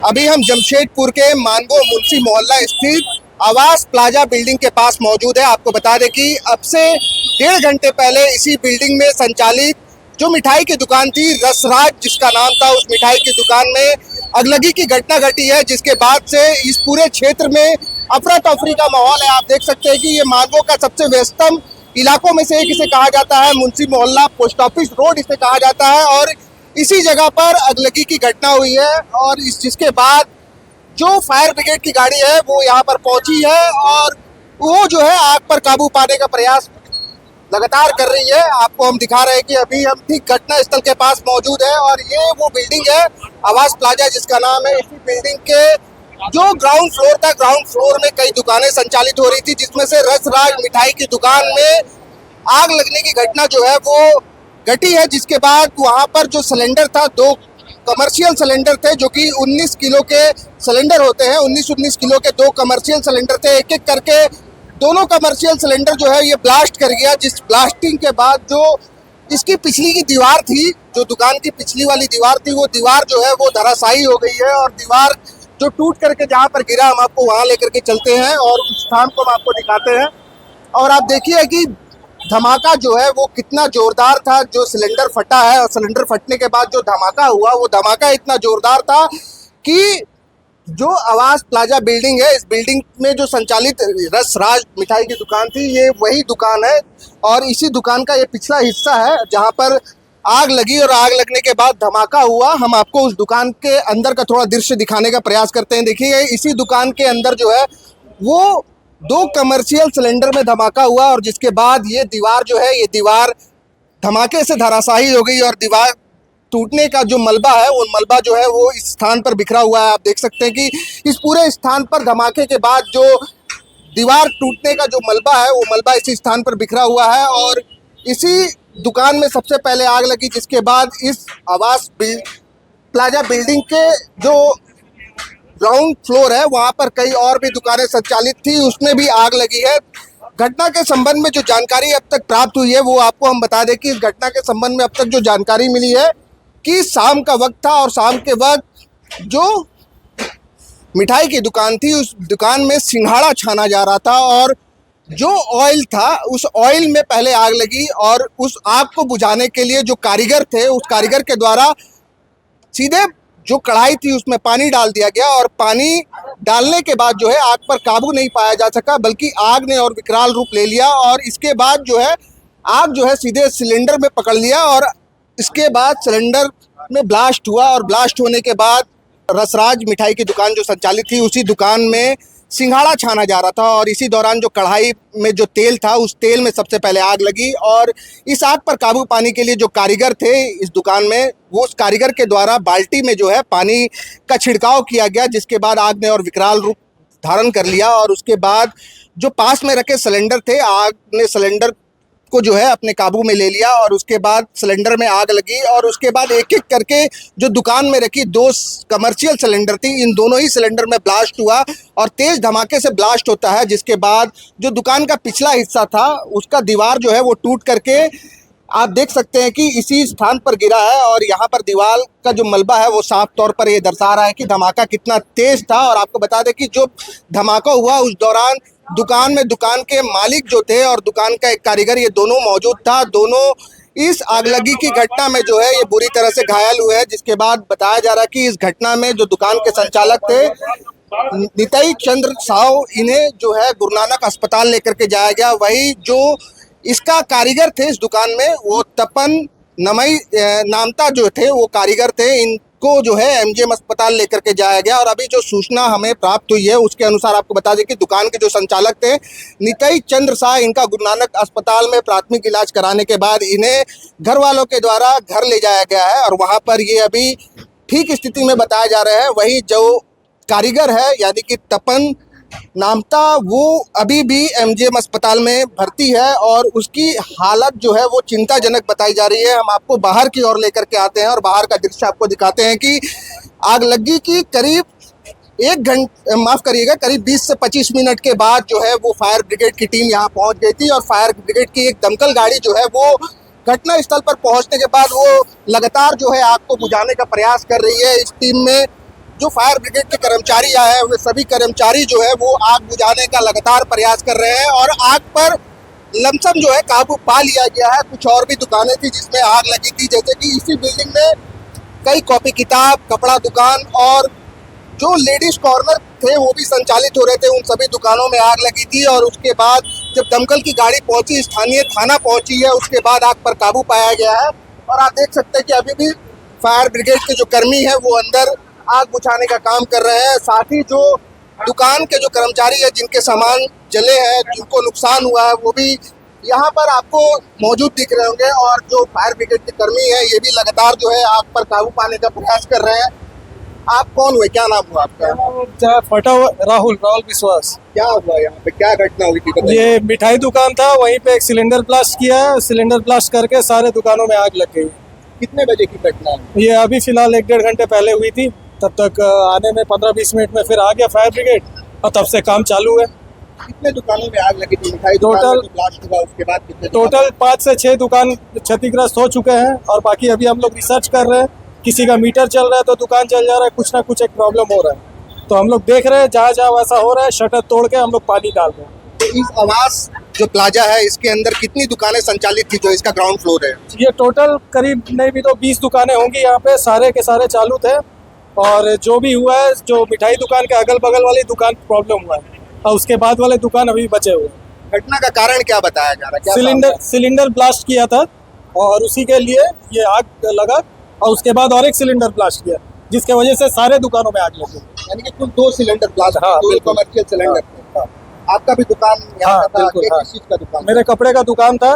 अभी हम जमशेदपुर के मानगो मुंशी मोहल्ला स्थित आवास प्लाजा बिल्डिंग के पास मौजूद है। आपको बता दें कि अब से 1.5 घंटे पहले इसी बिल्डिंग में संचालित जो मिठाई की दुकान थी, रसराज जिसका नाम था, उस मिठाई की दुकान में अगलगी की घटना घटी है, जिसके बाद से इस पूरे क्षेत्र में अफरा तफरी का माहौल है। आप देख सकते हैं कि ये मानगो का सबसे व्यस्तम इलाकों में से एक इसे कहा जाता है। मुंशी मोहल्ला, पोस्ट ऑफिस रोड इसे कहा जाता है और इसी जगह पर अगलगी की घटना हुई है और जिसके बाद जो फायर ब्रिगेड की गाड़ी है वो यहाँ पर पहुंची है और वो जो है आग पर काबू पाने का प्रयास लगातार कर रही है। आपको हम दिखा रहे हैं कि अभी हम ठीक घटना स्थल के पास मौजूद है और ये वो बिल्डिंग है आवास प्लाजा जिसका नाम है। इसी बिल्डिंग के जो ग्राउंड फ्लोर था, ग्राउंड फ्लोर में कई दुकानें संचालित हो रही थी, जिसमें से रसराज मिठाई की दुकान में आग लगने की घटना जो है वो घटी है। जिसके बाद वहां पर जो सिलेंडर था, 2 कमर्शियल सिलेंडर थे जो कि 19 किलो के सिलेंडर होते हैं, 19 किलो के 2 कमर्शियल सिलेंडर थे। एक एक करके दोनों कमर्शियल सिलेंडर जो है ये ब्लास्ट कर गया, जिस ब्लास्टिंग के बाद जो इसकी पिछली की दीवार थी, जो दुकान की पिछली वाली दीवार थी, वो दीवार जो है वो धराशायी हो गई है और दीवार जो टूट करके जहाँ पर गिरा, हम आपको वहाँ लेकर के चलते हैं और उस स्थान को हम आपको दिखाते हैं। और आप देखिए कि धमाका जो है वो कितना जोरदार था। जो सिलेंडर फटा है और सिलेंडर फटने के बाद जो धमाका हुआ, वो धमाका इतना जोरदार था कि जो आवास प्लाजा बिल्डिंग है, इस बिल्डिंग में जो संचालित रसराज मिठाई की दुकान थी, ये वही दुकान है और इसी दुकान का ये पिछला हिस्सा है जहाँ पर आग लगी और आग लगने के बाद धमाका हुआ। हम आपको उस दुकान के अंदर का थोड़ा दृश्य दिखाने का प्रयास करते हैं। देखिए, इसी दुकान के अंदर जो है वो 2 कमर्शियल सिलेंडर में धमाका हुआ और जिसके बाद ये दीवार जो है, ये दीवार धमाके से धराशायी हो गई और दीवार टूटने का जो मलबा है, वो मलबा जो है वो इस स्थान पर बिखरा हुआ है। आप देख सकते हैं कि इस पूरे स्थान पर धमाके के बाद जो दीवार टूटने का जो मलबा है, वो मलबा इसी स्थान पर बिखरा हुआ है और इसी दुकान में सबसे पहले आग लगी, जिसके बाद इस आवास प्लाजा बिल्डिंग के जो ग्राउंड फ्लोर है वहां पर कई और भी दुकानें संचालित थी, उसमें भी आग लगी है। घटना के संबंध में जो जानकारी अब तक प्राप्त हुई है वो आपको हम बता दें कि इस घटना के संबंध में अब तक जो जानकारी मिली है कि शाम का वक्त था और शाम के वक्त जो मिठाई की दुकान थी, उस दुकान में सिंघाड़ा छाना जा रहा था और जो ऑयल था, उस ऑयल में पहले आग लगी और उस आग को बुझाने के लिए जो कारीगर थे, उस कारीगर के द्वारा सीधे जो कढ़ाई थी उसमें पानी डाल दिया गया और पानी डालने के बाद जो है आग पर काबू नहीं पाया जा सका, बल्कि आग ने और विकराल रूप ले लिया और इसके बाद जो है आग जो है सीधे सिलेंडर में पकड़ लिया और इसके बाद सिलेंडर में ब्लास्ट हुआ और ब्लास्ट होने के बाद रसराज मिठाई की दुकान जो संचालित थी, उसी दुकान में सिंघाड़ा छाना जा रहा था और इसी दौरान जो कढ़ाई में जो तेल था, उस तेल में सबसे पहले आग लगी और इस आग पर काबू पाने के लिए जो कारीगर थे इस दुकान में, वो उस कारीगर के द्वारा बाल्टी में जो है पानी का छिड़काव किया गया, जिसके बाद आग ने और विकराल रूप धारण कर लिया और उसके बाद जो पास में रखे सिलेंडर थे, आग ने सिलेंडर को जो है अपने काबू में ले लिया और उसके बाद सिलेंडर में आग लगी और उसके बाद एक एक करके जो दुकान में रखी 2 कमर्शियल सिलेंडर थी, इन दोनों ही सिलेंडर में ब्लास्ट हुआ और तेज धमाके से ब्लास्ट होता है, जिसके बाद जो दुकान का पिछला हिस्सा था उसका दीवार जो है वो टूट करके आप देख सकते हैं कि इसी स्थान पर गिरा है और यहाँ पर दीवार का जो मलबा है वो साफ तौर पर ये दर्शा रहा है कि धमाका कितना तेज था। और आपको बता दें कि जो धमाका हुआ उस दौरान दुकान में दुकान के मालिक जो थे और दुकान का एक कारीगर, ये दोनों मौजूद था। दोनों इस आगलगी की घटना में जो है ये बुरी तरह से घायल हुए हैं, जिसके बाद बताया जा रहा है कि इस घटना में जो दुकान के संचालक थे निताई चंद्र साहू, इन्हें जो है गुरु नानक अस्पताल लेकर के जाया गया। वही जो इसका कारीगर थे इस दुकान में, वो तपन नमई नामता जो थे वो कारीगर थे, इनको जो है एमजीएम अस्पताल लेकर के जाया गया। और अभी जो सूचना हमें प्राप्त हुई है उसके अनुसार आपको बता दें कि दुकान के जो संचालक थे निताई चंद्र शाह, इनका गुरु नानक अस्पताल में प्राथमिक इलाज कराने के बाद इन्हें घर वालों के द्वारा घर ले जाया गया है और वहाँ पर ये अभी ठीक स्थिति में बताया जा रहा है। वही जो कारीगर है यानी कि तपन नामता, वो अभी भी एमजीएम अस्पताल में भर्ती है और उसकी हालत जो है वो चिंताजनक बताई जा रही है। हम आपको बाहर की ओर लेकर के आते हैं और बाहर का दृश्य आपको दिखाते हैं कि आगलगी की करीब 1 घंटे, माफ़ करिएगा, करीब 20 से 25 मिनट के बाद जो है वो फायर ब्रिगेड की टीम यहाँ पहुँच गई थी और फायर ब्रिगेड की एक दमकल गाड़ी जो है वो घटना स्थल पर पहुँचने के बाद वो लगातार जो है आग को बुझाने का प्रयास कर रही है। इस टीम में जो फायर ब्रिगेड के कर्मचारी आए हैं वे सभी कर्मचारी जो है वो आग बुझाने का लगातार प्रयास कर रहे हैं और आग पर लमसम जो है काबू पा लिया गया है। कुछ और भी दुकानें थी जिसमें आग लगी थी, जैसे कि इसी बिल्डिंग में कई कॉपी किताब, कपड़ा दुकान और जो लेडीज कॉर्नर थे वो भी संचालित हो रहे थे। उन सभी दुकानों में आग लगी थी और उसके बाद जब दमकल की गाड़ी पहुंची, स्थानीय थाना पहुंची है, उसके बाद आग पर काबू पाया गया है। और आप देख सकते हैं कि अभी भी फायर ब्रिगेड के जो कर्मी हैं वो अंदर आग बुझाने का काम कर रहे हैं। साथ ही जो दुकान के जो कर्मचारी है जिनके सामान जले हैं, जिनको नुकसान हुआ है, वो भी यहाँ पर आपको मौजूद दिख रहे होंगे। और जो फायर ब्रिगेड के कर्मी है ये भी लगातार जो है आग पर काबू पाने का प्रयास कर रहे हैं। आप कौन हुए, क्या नाम हुआ आपका? फटा राहुल विश्वास। क्या हुआ यहाँ पे, क्या घटना हुई थी बताइए? ये मिठाई दुकान था, वहीं पे एक सिलेंडर ब्लास्ट किया है। सिलेंडर ब्लास्ट करके सारे दुकानों में आग लग गई। कितने बजे की घटना है? ये अभी फिलहाल 1-1.5 घंटे पहले हुई थी। तब तक आने में 15-20 मिनट में फिर आ गया फायर ब्रिगेड और तब से काम चालू है। कितने दुकानों में आग लगी थी? मिठाई दुकान में ब्लास्ट हुआ, उसके बाद कितने? टोटल 5 से 6 दुकान क्षतिग्रस्त हो चुके हैं और बाकी अभी हम लोग रिसर्च कर रहे हैं। किसी का मीटर चल रहा है तो दुकान चल जा रहा है, कुछ ना कुछ एक प्रॉब्लम हो रहा है। तो हम लोग देख रहे हैं, जहाँ जहाँ वैसा हो रहा है शटर तोड़ के हम लोग पानी डाल रहे हैं। तो इस आवास जो प्लाजा है इसके अंदर कितनी दुकानें संचालित थी, जो इसका ग्राउंड फ्लोर है? ये टोटल करीब नहीं भी तो 20 दुकानें होंगी यहाँ पे, सारे के सारे चालू थे। और जो भी हुआ है, जो मिठाई दुकान के अगल बगल वाली दुकान प्रॉब्लम हुआ है और उसके बाद वाले दुकान अभी बचे हुए हैं। घटना का कारण क्या बताया जा रहा है? सिलेंडर ब्लास्ट किया था और उसी के लिए ये आग लगा और उसके बाद और एक सिलेंडर ब्लास्ट किया जिसके वजह से सारे दुकानों में आग लगी। यानी कि कुल 2 सिलेंडर ब्लास्ट, हाँ, 2 कमर्शियल सिलेंडर थे। आपका भी दुकान यहाँ हाँ, था? बिल्कुल, हाँ। किस चीज का दुकान? मेरे कपड़े का दुकान था,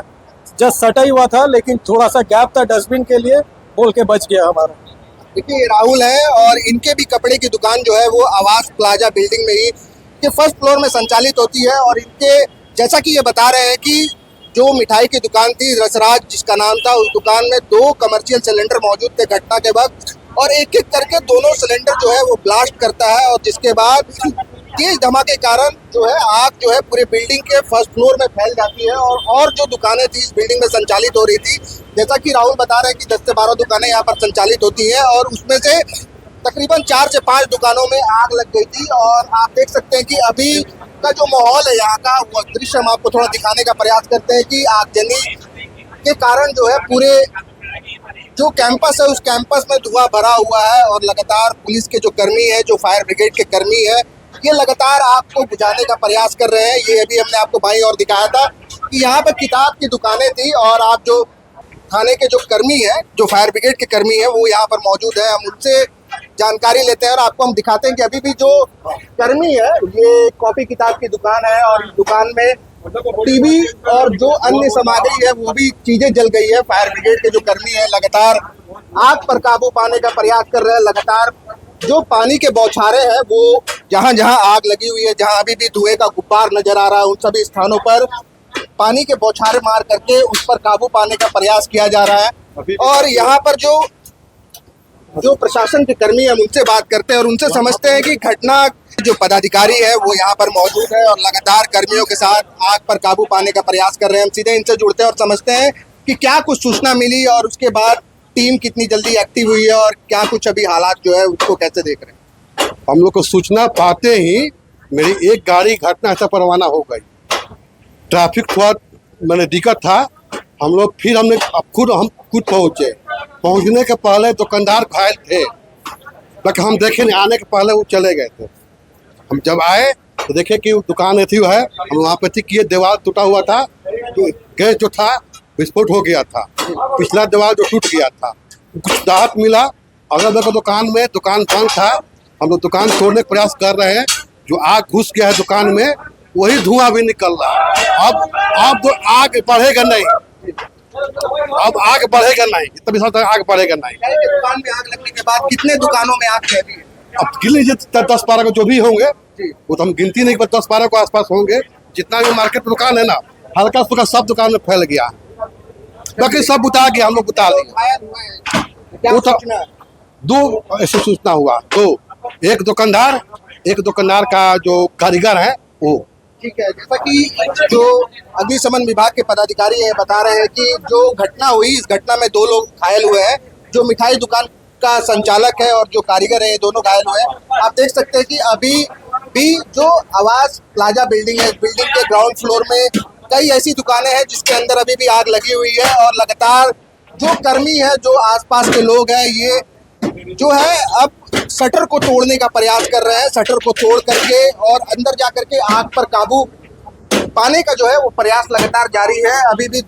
जस्ट सटा ही हुआ था, लेकिन थोड़ा सा गैप था डस्टबिन के लिए, बोल के बच गया हमारा। देखिए ये राहुल है और इनके भी कपड़े की दुकान जो है वो आवास प्लाजा बिल्डिंग में ही के फर्स्ट फ्लोर में संचालित होती है। और इनके जैसा कि ये बता रहे हैं कि जो मिठाई की दुकान थी रसराज जिसका नाम था, उस दुकान में 2 कमर्शियल सिलेंडर मौजूद थे घटना के वक्त और एक एक करके दोनों सिलेंडर जो है वो ब्लास्ट करता है और जिसके बाद तेज धमाके के कारण जो है आग जो है पूरे बिल्डिंग के फर्स्ट फ्लोर में फैल जाती है। और जो दुकानें थी इस बिल्डिंग में संचालित हो रही थी, जैसा कि राहुल बता रहे हैं कि 10 से 12 दुकानें यहाँ पर संचालित होती हैं और उसमें से तकरीबन 4 से 5 दुकानों में आग लग गई थी। और आप देख सकते हैं कि अभी का जो माहौल है यहाँ का, वो दृश्य हम आपको थोड़ा दिखाने का प्रयास करते हैं कि आगजनी के कारण जो है पूरे जो कैंपस है उस कैंपस में धुआं भरा हुआ है और लगातार पुलिस के जो कर्मी है, जो फायर ब्रिगेड के कर्मी है, ये लगातार आग को बुझाने का प्रयास कर रहे हैं। ये अभी हमने आपको भाई और दिखाया था कि यहाँ पे किताब की दुकानें थी और आप जो थाने के जो कर्मी है, जो फायर ब्रिगेड के कर्मी है, वो यहाँ पर मौजूद है। हम उनसे जानकारी लेते हैं और आपको हम दिखाते हैं कि अभी भी जो कर्मी है, ये कॉपी किताब की दुकान है और दुकान में टीवी और जो अन्य सामग्री है वो भी चीजें जल गई है। फायर ब्रिगेड के जो कर्मी है लगातार आग पर काबू पाने का प्रयास कर रहे हैं। लगातार जो पानी के बौछारे हैं वो जहां जहां आग लगी हुई है, जहां अभी भी धुएं का गुब्बार नजर आ रहा है, उन सभी स्थानों पर पानी के बौछारे मार करके उस पर काबू पाने का प्रयास किया जा रहा है। और यहाँ पर जो प्रशासन के कर्मी हैं उनसे बात करते हैं और उनसे समझते हैं कि घटना जो पदाधिकारी है वो यहाँ पर मौजूद है और लगातार कर्मियों के साथ आग पर काबू पाने का प्रयास कर रहे हैं। हम सीधे इनसे जुड़ते हैं और समझते हैं कि क्या कुछ सूचना मिली और उसके बाद टीम कितनी जल्दी एक्टिव हुई है और क्या कुछ अभी हालात जो है उसको कैसे देख रहे हैं। हम लोग को सूचना पाते ही मेरी एक गाड़ी घटनास्थल पर रवाना हो गई। ट्रैफिक थोड़ा मैंने दिक्कत था, हमने हम खुद पहुंचे। पहुंचने के पहले दुकानदार घायल थे, लेकिन हम देखे नहीं, आने के पहले वो चले गए थे। हम जब आए तो देखे कि दुकान ऐसी है, हम वहाँ पे थी कि दीवार टूटा हुआ था, गैस जो था विस्फोट हो गया था, पिछला दीवार जो टूट गया था, कुछ राहत मिला। अगल बगल दुकान बंद था, हम लोग दुकान तोड़ने का प्रयास कर रहे हैं। जो आग घुस गया है दुकान में वही धुआं भी निकल रहा है। अब तो आग बढ़ेगा नहीं, अब आग बढ़ेगा नहीं, इतना विशाल तक आग बढ़ेगा नहीं। दुकान में आग लगने के बाद कितने दुकानों में आग फैली है? अब गिन लीजिए 10-12 को जो भी होंगे, वो तो हम गिनती नहीं, 10-12 को आसपास होंगे। जितना भी मार्केट दुकान है ना, हल्का फुल्का सब दुकान में फैल गया, बाकी सब बुता गया, हम लोग बुता लिए। वो तो 2 ऐसे सूचना हुआ, 2 एक दुकानदार का जो कारीगर है वो। ठीक है, जैसा कि जो अग्निशमन विभाग के पदाधिकारी है बता रहे हैं कि जो घटना हुई, इस घटना में 2 लोग घायल हुए हैं। जो मिठाई दुकान इसका संचालक है और जो कारीगर है, ये दोनों घायल हुए हैं। आप देख सकते हैं कि अभी भी जो आवास प्लाजा बिल्डिंग है, बिल्डिंग के ग्राउंड फ्लोर में कई ऐसी दुकानें हैं जिसके अंदर अभी भी आग लगी हुई है और लगातार जो कर्मी है, जो आसपास के लोग हैं, ये जो है अब शटर को तोड़ने का प्रयास कर रहे हैं। शटर को तोड़ करके और अंदर जा करके आग पर काबू पाने का जो है वो प्रयास लगातार जारी है। अभी भी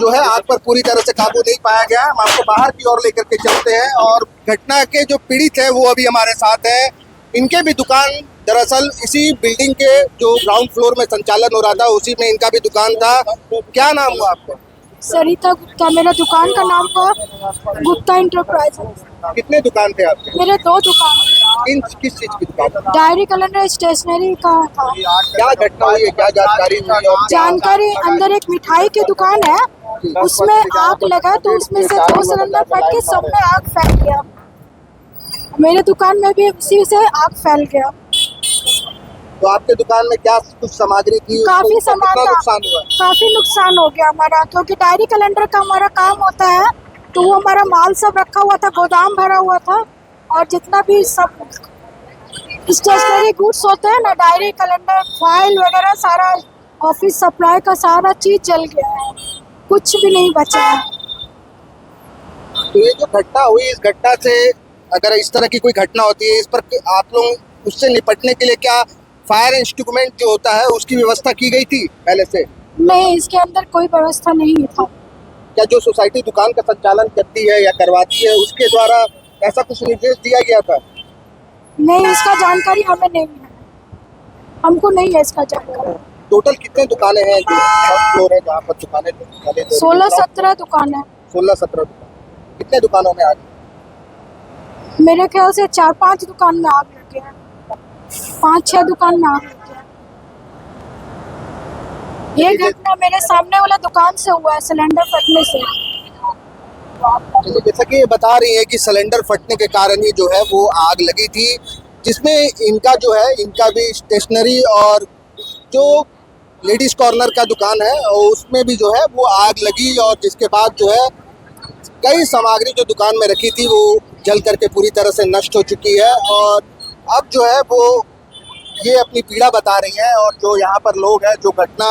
जो है आग पर पूरी तरह से काबू नहीं पाया गया। हम आपको बाहर की ओर लेकर के चलते हैं और घटना के जो पीड़ित है वो अभी हमारे साथ है। इनके भी दुकान दरअसल इसी बिल्डिंग के जो ग्राउंड फ्लोर में संचालन हो रहा था, उसी में इनका भी दुकान था। क्या नाम हुआ आपका? सरिता गुप्ता, मेरा दुकान का नाम था गुप्ता इंटरप्राइजेज। कितने दुकान थे आपके? मेरे 2 दुकान, किस चीज की दुकान? डायरी कैलेंडर स्टेशनरी का था। क्या घटना हुई है, क्या जानकारी हुई और जानकारी, अंदर एक मिठाई की दुकान है, उसमें आग लगा तो उसमें से 2 सिलेंडर फट के सब में आग फैल गया। मेरे दुकान में भी उसी से आग फैल गया। तो आपके दुकान में क्या कुछ सामग्री थी? काफी उसको सामान कितना था, नुकसान हुआ? काफी नुकसान हो गया हमारा, क्योंकि डायरी कैलेंडर का हमारा काम होता है, तो वो हमारा माल सब रखा हुआ था, गोदाम भरा हुआ था, और जितना भी सब स्टेशनरी गुड्स होते हैं ना, डायरी कैलेंडर फाइल वगैरह, सारा ऑफिस सप्लाई का सारा चीज जल गया है, कुछ भी नहीं बचा है। तो ये जो घटना हुई, इस घटना से अगर इस तरह की कोई घटना होती है, इस पर आप लोग उससे निपटने के लिए क्या फायर इंस्ट्रूमेंट जो होता है उसकी व्यवस्था की गई थी पहले से? नहीं, इसके अंदर कोई व्यवस्था नहीं था। क्या जो सोसाइटी दुकान का संचालन करती है या करवाती है, उसके द्वारा ऐसा कुछ निर्देश दिया गया था? नहीं, इसका जानकारी हमें नहीं है, हमको नहीं है इसका जानकारी। टोटल कितने दुकानें हैं जो फर्स्ट फ्लोर है जहाँ पर दुकानें 16-17 दुकान है। 16-17 दुकान। कितने दुकानों में आग? मेरे ख्याल से 4-5 दुकान में आग लगी है, 5-6 दुकान में आग लगी है। ये घटना मेरे सामने वाला दुकान से हुआ है, सिलेंडर फटने से। तो जैसा कि ये बता रही है कि सिलेंडर फटने के कारण ही जो है वो आग लगी थी, जिसमें इनका जो है, इनका भी स्टेशनरी और जो लेडीज कॉर्नर का दुकान है उसमें भी जो है वो आग लगी, और जिसके बाद जो है कई सामग्री जो दुकान में रखी थी वो जल करके पूरी तरह से नष्ट हो चुकी है। और अब जो है वो ये अपनी पीड़ा बता रही है, और जो यहाँ पर लोग हैं, जो घटना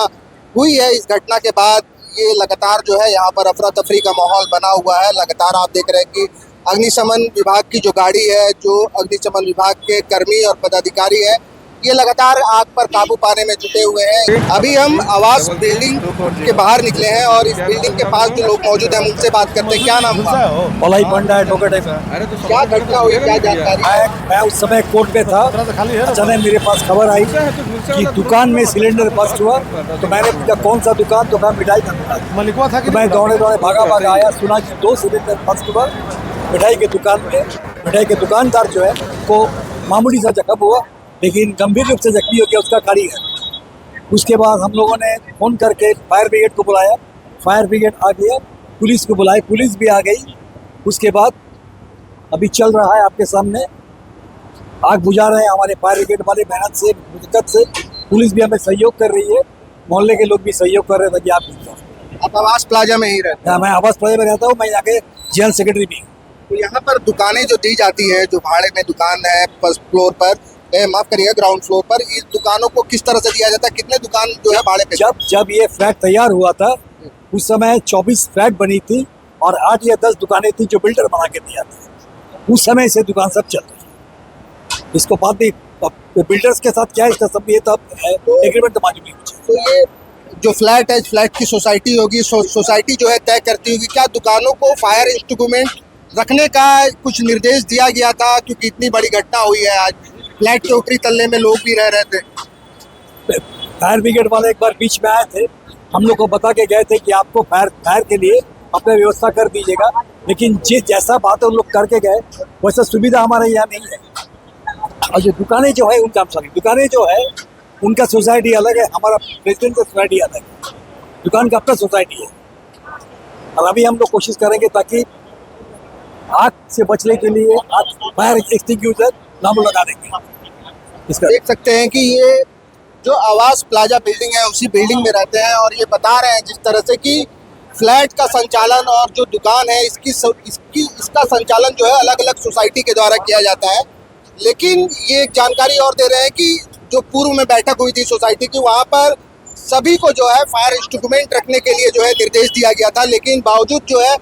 हुई है, इस घटना के बाद ये लगातार जो है यहाँ पर अफरा तफरी का माहौल बना हुआ है। लगातार आप देख रहे हैं कि अग्निशमन विभाग की जो गाड़ी है, जो अग्निशमन विभाग के कर्मी और पदाधिकारी है, ये लगातार आग पर काबू पाने में जुटे हुए हैं। अभी हम आवास बिल्डिंग के बाहर निकले हैं और इस बिल्डिंग के पास जो लोग मौजूद हैं उनसे बात करते हैं। क्या नाम था? पलाई पंडा एडवोकेट है। क्या घटना हुई, क्या जानकारी? मैं उस समय कोर्ट पे था, अचानक मेरे पास खबर आई कि दुकान में सिलेंडर बस्ट हुआ, तो मैंने पूछा कौन सा दुकान, तो मैं मिठाई का दुकान। तो मैं दौड़े भागा आया, सुना कि 2 सिलेंडर बस्ट हुआ मिठाई के दुकान में। मिठाई के दुकानदार जो है को मामूली सा जख्म हुआ, लेकिन गंभीर रूप से जख्मी हो गया उसका कारीगर। उसके बाद हम लोगों ने फ़ोन करके फायर ब्रिगेड को बुलाया, फायर ब्रिगेड आ गया, पुलिस को बुलाई, पुलिस भी आ गई। उसके बाद अभी चल रहा है आपके सामने, आग बुझा रहे हैं हमारे फायर ब्रिगेड वाले, मेहनत से, दिक्कत से। पुलिस भी हमें सहयोग कर रही है, मोहल्ले के लोग भी सहयोग कर रहे हैं ताकि आग बुझ जाए। आप आवास प्लाजा में ही रहते हैं? मैं आवास प्लाजा में रहता हूँ, मैं यहाँ के जनरल सेक्रेटरी भी हूँ। तो यहाँ पर दुकानें जो दी जाती है, जो भाड़े में दुकान है फर्स्ट फ्लोर पर, माफ करिएगा ग्राउंड फ्लोर पर, इस दुकानों को किस तरह से दिया जाता है? कितने दुकान जो है भाड़े पे? जब ये फ्लैट तैयार हुआ था उस समय 24 फ्लैट बनी थी और 8 या 10 दुकानें थी जो बिल्डर बना के दिया था। उस समय से दुकान सब चल रही है। इसको बात नहीं बिल्डर्स के साथ क्या है, इसका सब ये तब एग्रीमेंट तो मांगी नहीं। तो ये जो फ्लैट है, फ्लैट की सोसाइटी होगी, सोसाइटी जो है तय करती होगी। क्या दुकानों को फायर इंस्ट्रूमेंट रखने का कुछ निर्देश दिया गया था? क्योंकि इतनी बड़ी घटना हुई है आज, फ्लैट के ऊपरी तल्ले में लोग भी रह रहे थे। फायर ब्रिगेड वाले एक बार बीच में आए थे, हम लोग को बता के गए थे कि आपको फायर के लिए अपने व्यवस्था कर दीजिएगा, लेकिन जैसा बात उन लोग करके गए वैसा सुविधा हमारे यहाँ नहीं है। और जो दुकानें जो है उनका दुकानें जो है उनका सोसाइटी अलग है, हमारा प्रेसिडेंट का सोसाइटी अलग है, दुकान का अपना सोसाइटी है। और अभी हम लोग कोशिश करेंगे ताकि आग से बचने के लिए फायर एक्सटिंग्विशर नाम लगा देंगे। देख सकते हैं कि ये जो आवास प्लाजा बिल्डिंग है उसी बिल्डिंग में रहते हैं, और ये बता रहे हैं जिस तरह से कि फ्लैट का संचालन और जो दुकान है इसका संचालन जो है अलग अलग सोसाइटी के द्वारा किया जाता है। लेकिन ये एक जानकारी और दे रहे हैं कि जो पूर्व में बैठक हुई थी सोसाइटी की, वहाँ पर सभी को जो है फायर इंस्ट्रूमेंट रखने के लिए जो है निर्देश दिया गया था, लेकिन बावजूद जो है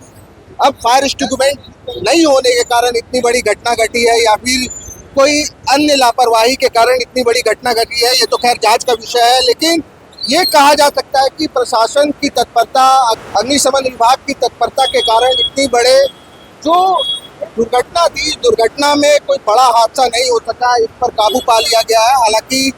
अब फायर इंस्ट्रूमेंट नहीं होने के कारण इतनी बड़ी घटना घटी है या फिर कोई अन्य लापरवाही के कारण इतनी बड़ी घटना घटी है, ये तो खैर जांच का विषय है। लेकिन ये कहा जा सकता है कि प्रशासन की तत्परता, अग्निशमन विभाग की तत्परता के कारण इतनी बड़े जो दुर्घटना थी, दुर्घटना में कोई बड़ा हादसा नहीं हो सका, इस पर काबू पा लिया गया है। हालांकि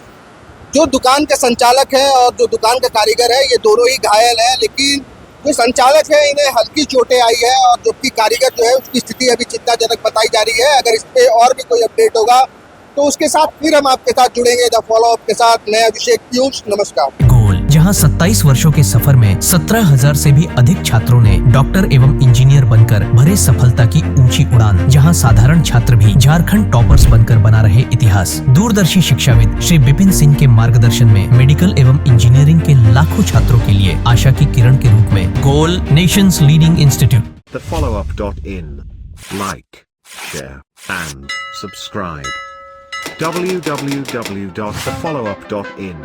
जो दुकान के संचालक है और जो दुकान का कारीगर है, ये दोनों ही घायल है, लेकिन जो संचालक है इन्हें हल्की चोटें आई है और जबकि कारीगर जो है उसकी स्थिति अभी चिंताजनक बताई जा रही है। अगर इस पे और भी कोई अपडेट होगा तो उसके साथ फिर हम आपके साथ जुड़ेंगे द फॉलो अप के साथ। मैं अभिषेक पीयूष, नमस्कार। गोल, जहां 27 वर्षों के सफर में 17,000 से भी अधिक छात्रों ने डॉक्टर एवं इंजीनियर बनकर भरे सफलता की ऊंची उड़ान, जहां साधारण छात्र भी झारखंड टॉपर्स बनकर बना रहे इतिहास। दूरदर्शी शिक्षाविद श्री विपिन सिंह के मार्गदर्शन में मेडिकल एवं इंजीनियरिंग के लाखों छात्रों के लिए आशा की किरण के रूप में गोल, nations leading institute. thefollowup.in. Like, share and subscribe. www.thefollowup.in